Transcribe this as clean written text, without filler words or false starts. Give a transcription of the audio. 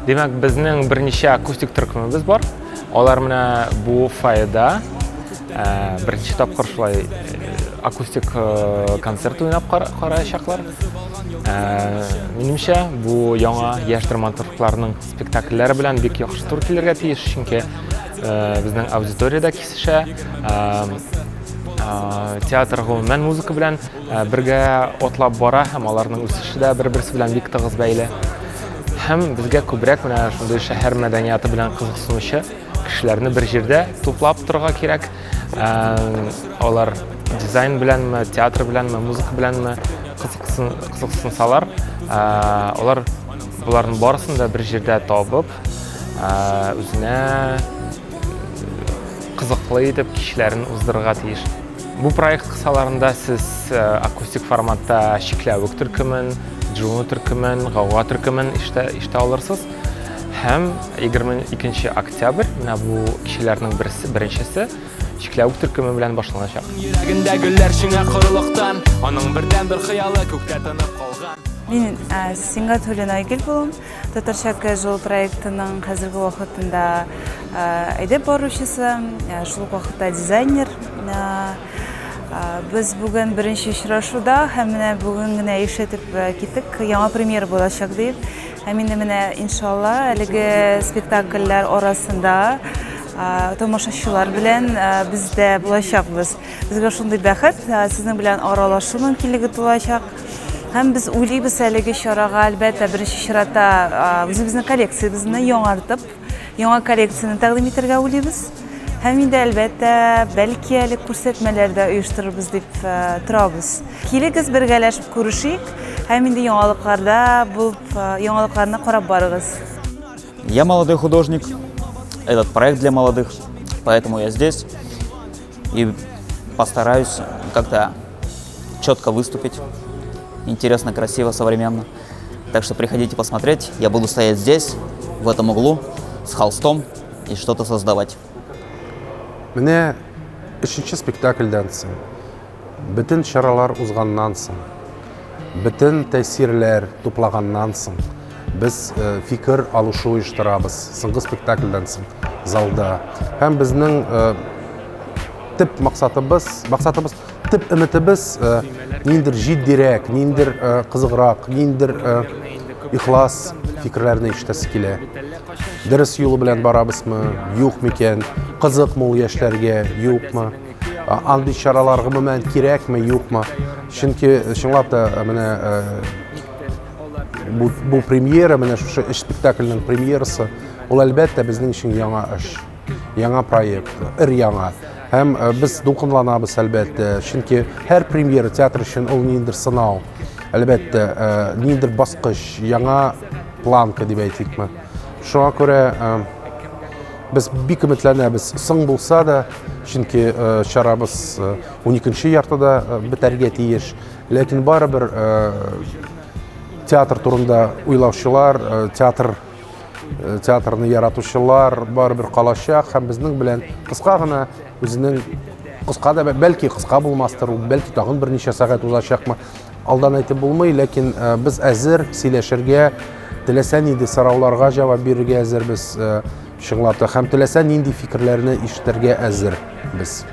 Demek bizning bir necha akustik turkumimiz bor. Ular mana bu fayda birinchi topqir shulay akustik konsert o'ynab qarashaqlar. Menimcha bu yangi yosh dramaturglarning spektakllari bilan bek yaxshi tur kelirga tegish, chunki bizning auditoriyada kesisha teatr umuman muzika bilan birga otlab bora ham ularning o'sishida bir-birisi bilan bek tig'iz bayli. Hem bizga ko'proq mana shunday shahar madaniyati bilan qiziqsinishi kishilarni bir yerda to'plab turga kerak. Ular dizayn bilanmi, teatr bilanmi, muzika bilanmi qiziqsinsalar, ular bularning barisini da bir yerda topib, o'zina qiziqli deb kishilarni o'zdirga tegish. Bu proyekt qissalarında siz akustik formatda shiklavik turkumin, Cuma Türkmen, Gavga Türkmen işte alırsınız. Hem 22 oktyabr bu kişilerin birincisi Şiklavuk Türkmen bilen başlanacak. Ben Singapur'dan Aygül bulum. Tatarşak Jol proyektinin hazırgı vaxtında edep baruşысы, Jol vaxtda dizayner. Biz bugün birinci şuraşuda hem de bugün güne işletip gittik. Yama premier olacak deyip. Hem de inşallah әлеге spektakller arasında tomoshaçılar bilen biz de bulacakız. Bizge şunday бәхет, sizin bilen aralaşu mümkünligi olacak. Hem biz uyluyuz әлеге şaraga albatta birinci şirata bizning kolleksiyamizni yo'nartib, yangi kolleksiyani taqdim etirga uyluyuz. Hem de elbette belki әлі күрсәтмәләрдә оештырырбыз дип торабыз. Килегез бергәләшеп күрешик, hem de яңалыкларны карап барыгыз. Я молодой художник, этот проект для молодых, поэтому я здесь и постараюсь как-то четко выступить, интересно, красиво, современно. Так что приходите посмотреть, я буду стоять здесь, в этом углу, с холстом и что-то создавать. Менә üçüncü spektaкльдән соң, bütün чаралар узганнан соң, bütün тәэсирләр туплаганнан соң, без фикер алышу оештырабыз соңгы спектакльдән соң залда. Һәм безнең төп максатыбыз, төп өметебез ниндер җитдирәк, ниндер кызыграк, ниндер ихлас фикерләрне ишетәсе килә. Дөрес юлы белән барабызмы, юкмы икән, кызыкмы ул яшьләргә, юкмы, андый чаралар гомумән кирәкме, юкмы. Чөнки чынлап та менә бу премьера, менә шушы спектакльнең премьерасы, ул әлбәттә безнең өчен яңа эш, яңа проект, яңа. Һәм без дулкынланабыз әлбәттә, чөнки һәр премьера театр өчен ул ниндер сынау. Әлбәттә, ниндер баскыч, яңа планка дип әйтикме. Шуңа күрә без бик өметләнәбез. Соң булса да, чөнки чарабыз 12нче яртыда бетәргә тиеш. Ләкин барыбер театр турында уйлаучылар, театрны яратучылар барыбер калачак һәм безнең белән кыска гына үзенең кыска да бәлки кыска булмастыр, бәлки тагын берничә сәгать узачакмы. Алдан әйтеп булмый, ләкин без әзер сөйләшергә, теләсә нинди сорауларга җавап бирергә әзербез, чынлап та, һәм теләсә нинди фикерләрне ишетергә әзер без.